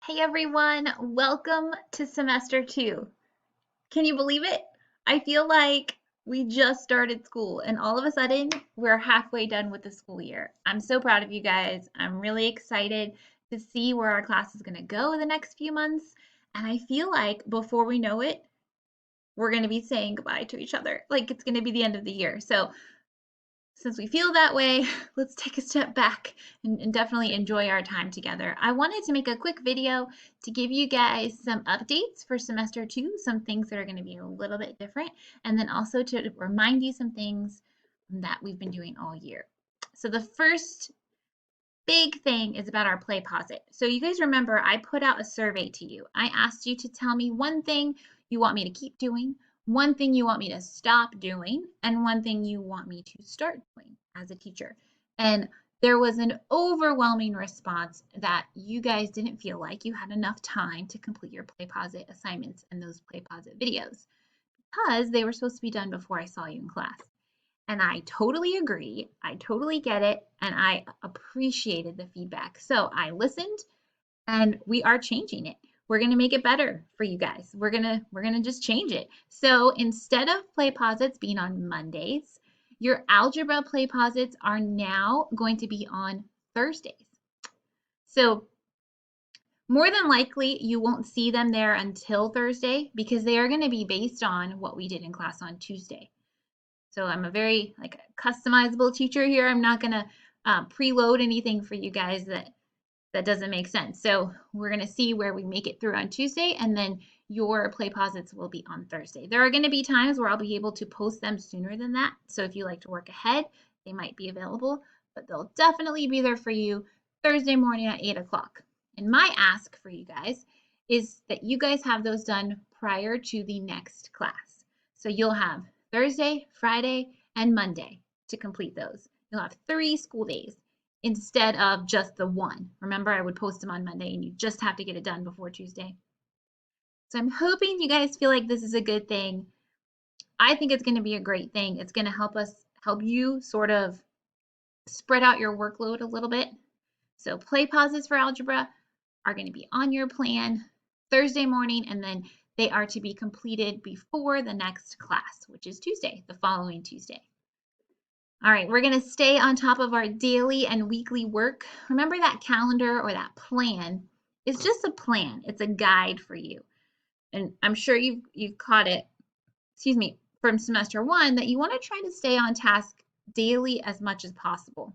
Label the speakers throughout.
Speaker 1: Hey everyone, welcome to semester two. Can you believe it? I feel like we just started school and all of a sudden we're halfway done with the school year. I'm so proud of you guys. I'm really excited to see where our class is going to go the next few months. And I feel like before we know it, we're going to be saying goodbye to each other. Like it's going to be the end of the year. So since we feel that way, let's take a step back and definitely enjoy our time together. I wanted to make a quick video to give you guys some updates for semester two, some things that are going to be a little bit different, and then also to remind you some things that we've been doing all year. So the first big thing is about our play posit. So you guys remember I put out a survey to you. I asked you to tell me one thing you want me to keep doing, one thing you want me to stop doing, and one thing you want me to start doing as a teacher. And there was an overwhelming response that you guys didn't feel like you had enough time to complete your play posit assignments and those play posit videos because they were supposed to be done before I saw you in class. And I totally agree. I totally get it. And I appreciated the feedback. So I listened and we are changing it. We're going to make it better for you guys. We're going to just change it. So instead of play posits being on Mondays, your algebra play posits are now going to be on Thursdays. So more than likely, you won't see them there until Thursday because they are going to be based on what we did in class on Tuesday. So I'm a very customizable teacher here. I'm not going to preload anything for you guys that doesn't make sense. So we're going to see where we make it through on Tuesday, and then your play posits will be on Thursday. There are going to be times where I'll be able to post them sooner than that. So if you like to work ahead, they might be available, but they'll definitely be there for you Thursday morning at 8 o'clock. And my ask for you guys is that you guys have those done prior to the next class. So you'll have Thursday, Friday, and Monday to complete those. You'll have 3 school days instead of just the one. Remember, I would post them on Monday and you just have to get it done before Tuesday. So I'm hoping you guys feel like this is a good thing. I think it's going to be a great thing. It's going to help you sort of spread out your workload a little bit. So play posits for algebra are going to be on your plan Thursday morning, and then they are to be completed before the next class, which is Tuesday, the following Tuesday. All right, we're going to stay on top of our daily and weekly work. Remember that calendar or that plan is just a plan. It's a guide for you. And I'm sure you've caught it, from semester one that you want to try to stay on task daily as much as possible.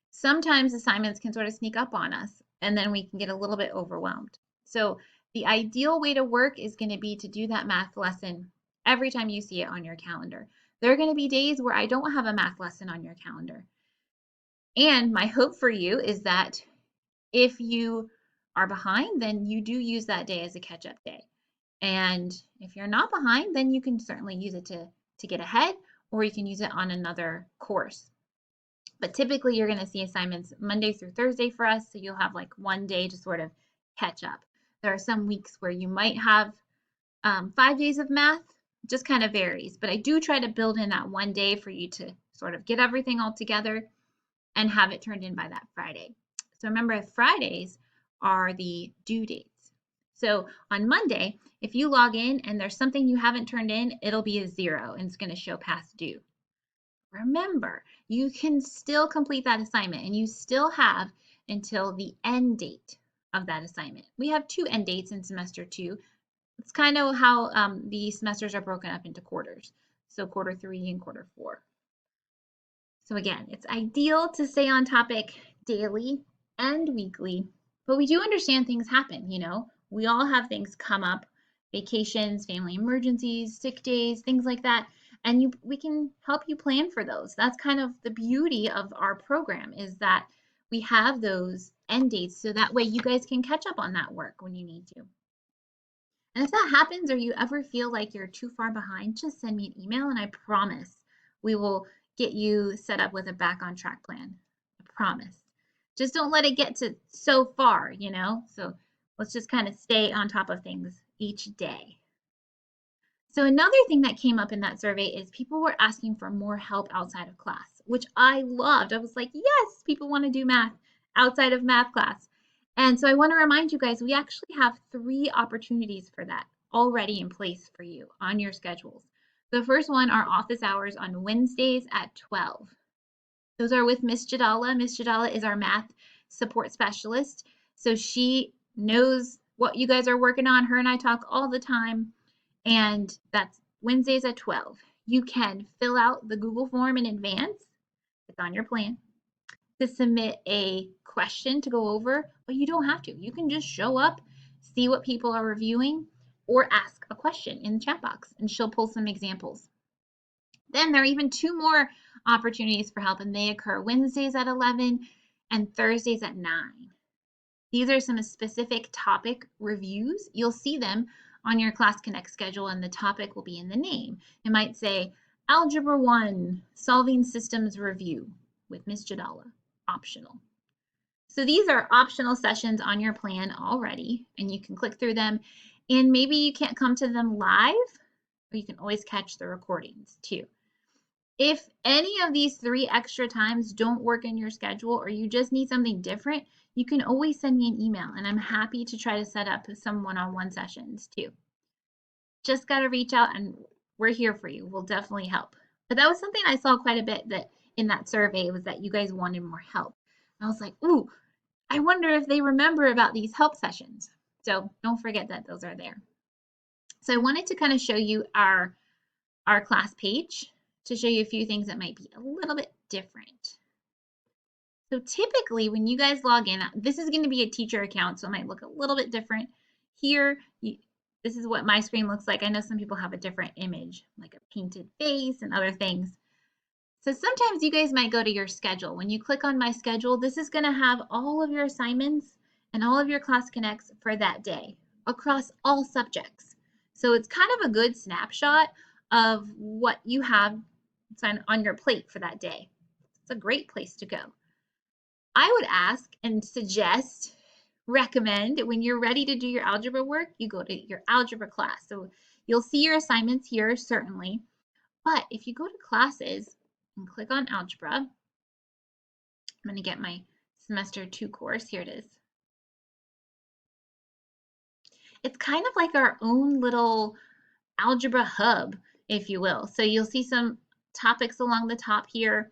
Speaker 1: Sometimes assignments can sort of sneak up on us and then we can get a little bit overwhelmed. So the ideal way to work is going to be to do that math lesson every time you see it on your calendar. There are going to be days where I don't have a math lesson on your calendar. And my hope for you is that if you are behind, then you do use that day as a catch-up day. And if you're not behind, then you can certainly use it to get ahead, or you can use it on another course. But typically you're going to see assignments Monday through Thursday for us, so you'll have like one day to sort of catch up. There are some weeks where you might have 5 days of math, just kind of varies, but I do try to build in that one day for you to sort of get everything all together and have it turned in by that Friday. So remember, Fridays are the due dates. So on Monday, if you log in and there's something you haven't turned in, it'll be a 0 and it's going to show past due. Remember, you can still complete that assignment and you still have until the end date of that assignment. We have 2 end dates in semester 2. It's kind of how the semesters are broken up into quarters. So quarter 3 and quarter 4. So again, it's ideal to stay on topic daily and weekly, but we do understand things happen, We all have things come up, vacations, family emergencies, sick days, things like that, and we can help you plan for those. That's kind of the beauty of our program, is that we have those end dates so that way you guys can catch up on that work when you need to. And if that happens or you ever feel like you're too far behind, just send me an email and I promise we will get you set up with a back on track plan. I promise. Just don't let it get to so far, So let's just kind of stay on top of things each day. So another thing that came up in that survey is people were asking for more help outside of class, which I loved. I was like, yes, people want to do math outside of math class. And so I want to remind you guys, we actually have 3 opportunities for that already in place for you on your schedules. The first one are office hours on Wednesdays at 12. Those are with Miss Jadala. Miss Jadala is our math support specialist. So she knows what you guys are working on. Her and I talk all the time. And that's Wednesdays at 12. You can fill out the Google form in advance. It's on your plan to submit a question to go over, but you don't have to. You can just show up, see what people are reviewing, or ask a question in the chat box, and she'll pull some examples. Then there are even 2 more opportunities for help, and they occur Wednesdays at 11 and Thursdays at 9. These are some specific topic reviews. You'll see them on your Class Connect schedule, and the topic will be in the name. It might say Algebra 1, Solving Systems Review with Ms. Jadala, optional. So these are optional sessions on your plan already, and you can click through them. And maybe you can't come to them live, or you can always catch the recordings too. If any of these 3 extra times don't work in your schedule, or you just need something different, you can always send me an email, and I'm happy to try to set up some one-on-one sessions too. Just got to reach out, and we're here for you. We'll definitely help. But that was something I saw quite a bit that in that survey was that you guys wanted more help. And I was like, ooh, I wonder if they remember about these help sessions. So don't forget that those are there. So I wanted to kind of show you our class page to show you a few things that might be a little bit different. So typically when you guys log in, this is going to be a teacher account, so it might look a little bit different. Here, this is what my screen looks like. I know some people have a different image, like a painted face and other things. So sometimes you guys might go to your schedule. When you click on my schedule, this is going to have all of your assignments and all of your class connects for that day across all subjects. So it's kind of a good snapshot of what you have on your plate for that day. It's a great place to go. I would ask and suggest, recommend when you're ready to do your algebra work, you go to your algebra class. So you'll see your assignments here, certainly. But if you go to classes and click on algebra, I'm going to get my semester 2 course. Here it is. It's kind of like our own little algebra hub, if you will. So you'll see some topics along the top here.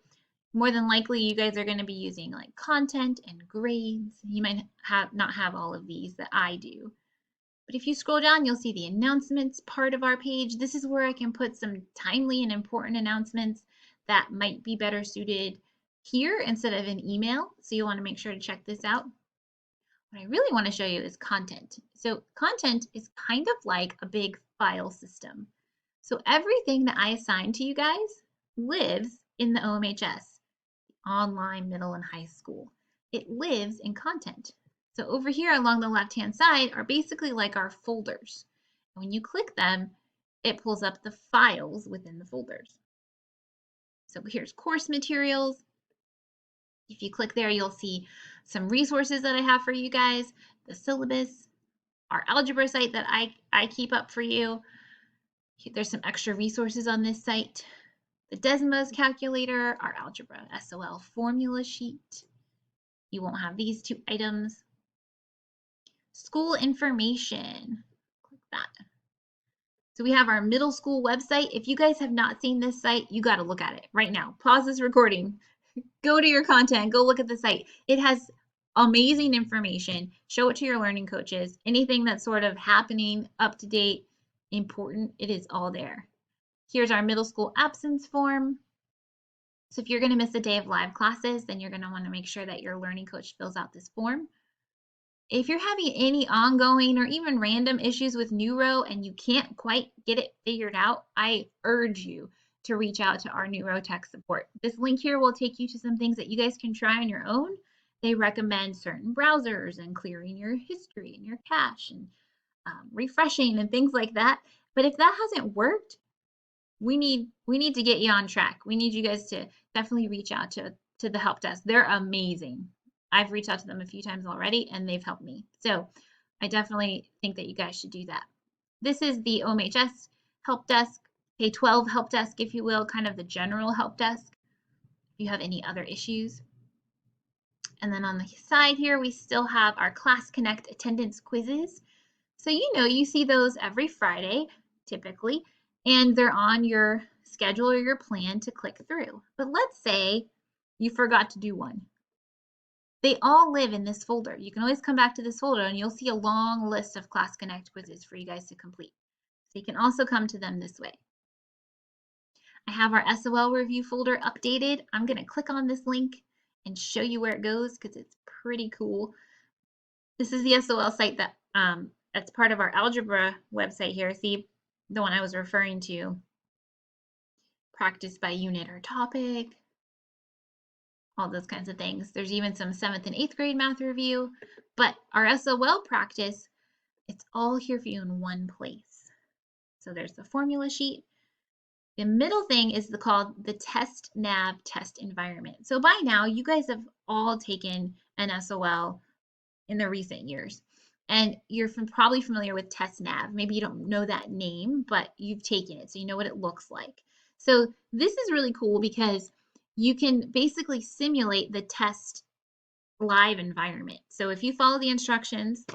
Speaker 1: More than likely, you guys are going to be using like content and grades. You might not have all of these that I do. But if you scroll down, you'll see the announcements part of our page. This is where I can put some timely and important announcements that might be better suited here instead of an email. So you'll want to make sure to check this out. What I really want to show you is content. So content is kind of like a big file system. So everything that I assign to you guys lives in the OMHS, online, middle, and high school. It lives in content. So over here along the left-hand side are basically like our folders. When you click them, it pulls up the files within the folders. So here's course materials. If you click there, you'll see some resources that I have for you guys, the syllabus, our algebra site that I keep up for you. There's some extra resources on this site. The Desmos calculator, our algebra SOL formula sheet. You won't have these 2 items. School information. Click that. So we have our middle school website. If you guys have not seen this site, you got to look at it right now. Pause this recording. Go to your content. Go look at the site. It has amazing information. Show it to your learning coaches. Anything that's sort of happening, up to date, important, it is all there. Here's our middle school absence form. So if you're going to miss a day of live classes, then you're going to want to make sure that your learning coach fills out this form. If you're having any ongoing or even random issues with Neuro and you can't quite get it figured out, I urge you to reach out to our Neuro tech support. This link here will take you to some things that you guys can try on your own. They recommend certain browsers and clearing your history and your cache and refreshing and things like that. But if that hasn't worked, we need to get you on track. We need you guys to definitely reach out to the help desk. They're amazing. I've reached out to them a few times already and they've helped me. So I definitely think that you guys should do that. This is the OMHS help desk, K-12 help desk, if you will, kind of the general help desk. If you have any other issues. And then on the side here, we still have our Class Connect attendance quizzes. So you see those every Friday, typically, and they're on your schedule or your plan to click through. But let's say you forgot to do one. They all live in this folder. You can always come back to this folder and you'll see a long list of Class Connect quizzes for you guys to complete. So you can also come to them this way. I have our SOL review folder updated. I'm going to click on this link and show you where it goes because it's pretty cool. This is the SOL site that's part of our algebra website here. See, the one I was referring to, practice by unit or topic, all those kinds of things. There's even some 7th and 8th grade math review, but our SOL practice, it's all here for you in one place. So there's the formula sheet. The middle thing is called the test nav test environment. So by now, you guys have all taken an SOL in the recent years. And you're probably familiar with test nav. Maybe you don't know that name, but you've taken it, so you know what it looks like. So this is really cool because you can basically simulate the test live environment. So if you follow the instructions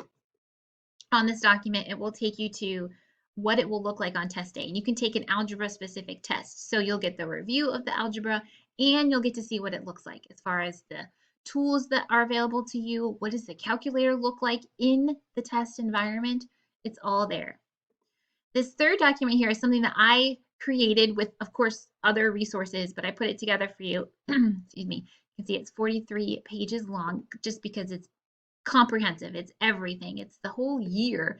Speaker 1: on this document, it will take you to what it will look like on test day. And you can take an algebra specific test. So you'll get the review of the algebra and you'll get to see what it looks like as far as the tools that are available to you. What does the calculator look like in the test environment? It's all there. This third document here is something that I created with, of course, other resources, but I put it together for you. Excuse me. You can see it's 43 pages long just because it's comprehensive. It's everything. It's the whole year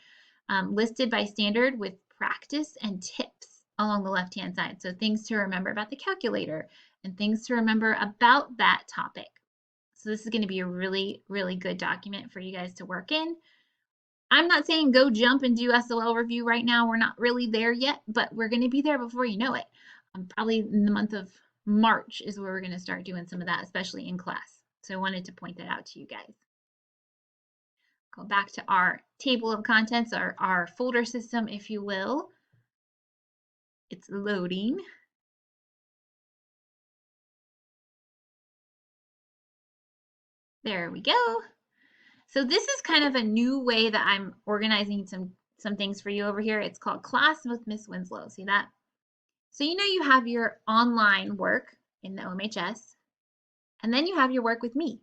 Speaker 1: listed by standard with practice and tips along the left-hand side. So things to remember about the calculator and things to remember about that topic. So this is going to be a really, really good document for you guys to work in. I'm not saying go jump and do SOL review right now. We're not really there yet, but we're going to be there before you know it. Probably in the month of March is where we're going to start doing some of that, especially in class. So I wanted to point that out to you guys. Go back to our table of contents, our folder system, if you will. It's loading. There we go. So this is kind of a new way that I'm organizing some things for you over here. It's called Class with Miss Winslow. See that? So you have your online work in the OMHS, and then you have your work with me.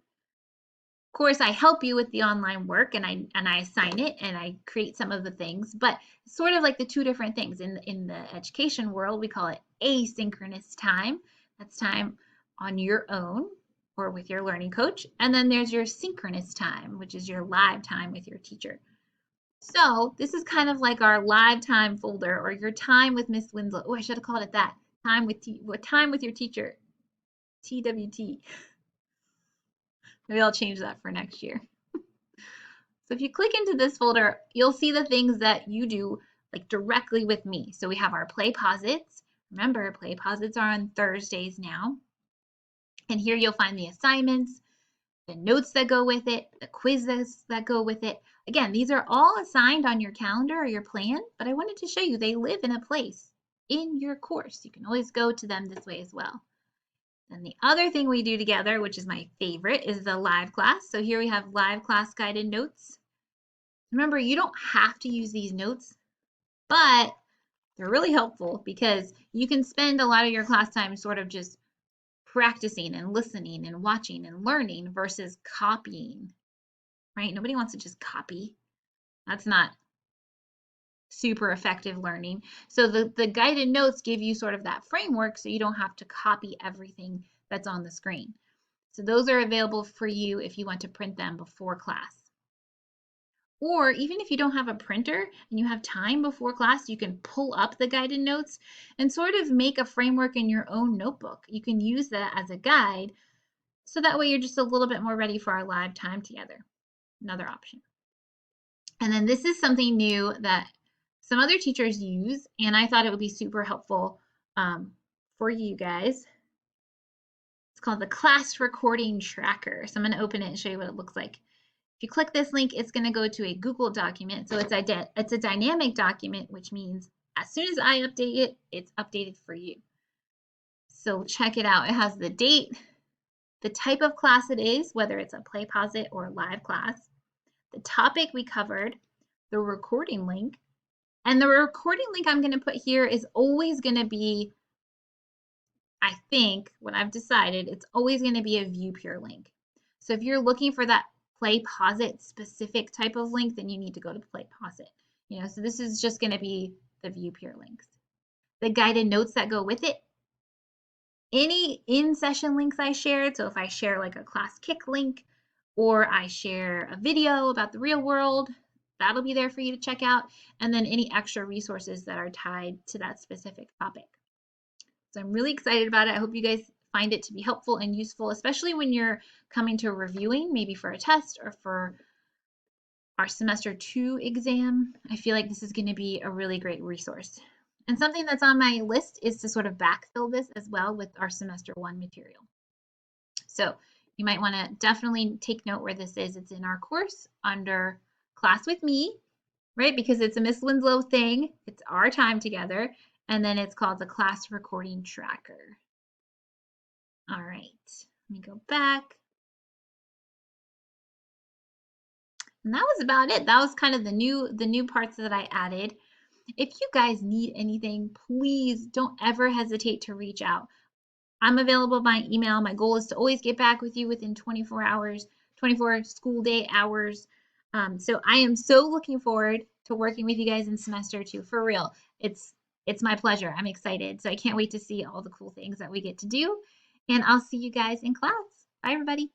Speaker 1: Of course, I help you with the online work and I assign it and I create some of the things, but it's sort of like the two different things. In the education world, we call it asynchronous time. That's time on your own or with your learning coach. And then there's your synchronous time, which is your live time with your teacher. So this is kind of like our live time folder or your time with Miss Winslow. Oh, I should have called it that. Time with your teacher. TWT. Maybe I'll change that for next year. So if you click into this folder, you'll see the things that you do like directly with me. So we have our play posits. Remember, play posits are on Thursdays now. And here you'll find the assignments, the notes that go with it, the quizzes that go with it. Again, these are all assigned on your calendar or your plan, but I wanted to show you they live in a place in your course. You can always go to them this way as well. And the other thing we do together, which is my favorite, is the live class. So here we have live class guided notes. Remember, you don't have to use these notes, but they're really helpful because you can spend a lot of your class time sort of just practicing and listening and watching and learning versus copying, right? Nobody wants to just copy. That's not super effective learning. So the guided notes give you sort of that framework so you don't have to copy everything that's on the screen. So those are available for you if you want to print them before class. Or even if you don't have a printer and you have time before class, you can pull up the guided notes and sort of make a framework in your own notebook. You can use that as a guide so that way you're just a little bit more ready for our live time together. Another option. And then this is something new that some other teachers use, and I thought it would be super helpful for you guys. It's called the Class Recording Tracker. So I'm going to open it and show you what it looks like. If you click this link, it's going to go to a Google document. So it's a dynamic document, which means as soon as I update it, it's updated for you. So check it out. It has the date, the type of class it is, whether it's a play posit or a live class, the topic we covered, the recording link, and the recording link I'm going to put here is always going to be, I think, what I've decided, it's always going to be a ViewPure link. So if you're looking for that play posit specific type of link, then you need to go to play posit. So this is just going to be the ViewPure links. The guided notes that go with it, any in-session links I shared, so if I share like a class kick link or I share a video about the real world, that'll be there for you to check out, and then any extra resources that are tied to that specific topic. So I'm really excited about it. I hope you guys find it to be helpful and useful, especially when you're coming to reviewing, maybe for a test or for our semester 2 exam. I feel like this is going to be a really great resource. And something that's on my list is to sort of backfill this as well with our semester 1 material. So you might want to definitely take note where this is. It's in our course under Class with Me, right? Because it's a Miss Winslow thing. It's our time together. And then it's called the Class Recording Tracker. All right, let me go back. And that was about it. That was kind of the new parts that I added. If you guys need anything, please don't ever hesitate to reach out. I'm available by email. My goal is to always get back with you within 24 hours, 24 school day hours. So I am so looking forward to working with you guys in semester 2. For real, it's my pleasure. I'm excited. So I can't wait to see all the cool things that we get to do. And I'll see you guys in class. Bye, everybody.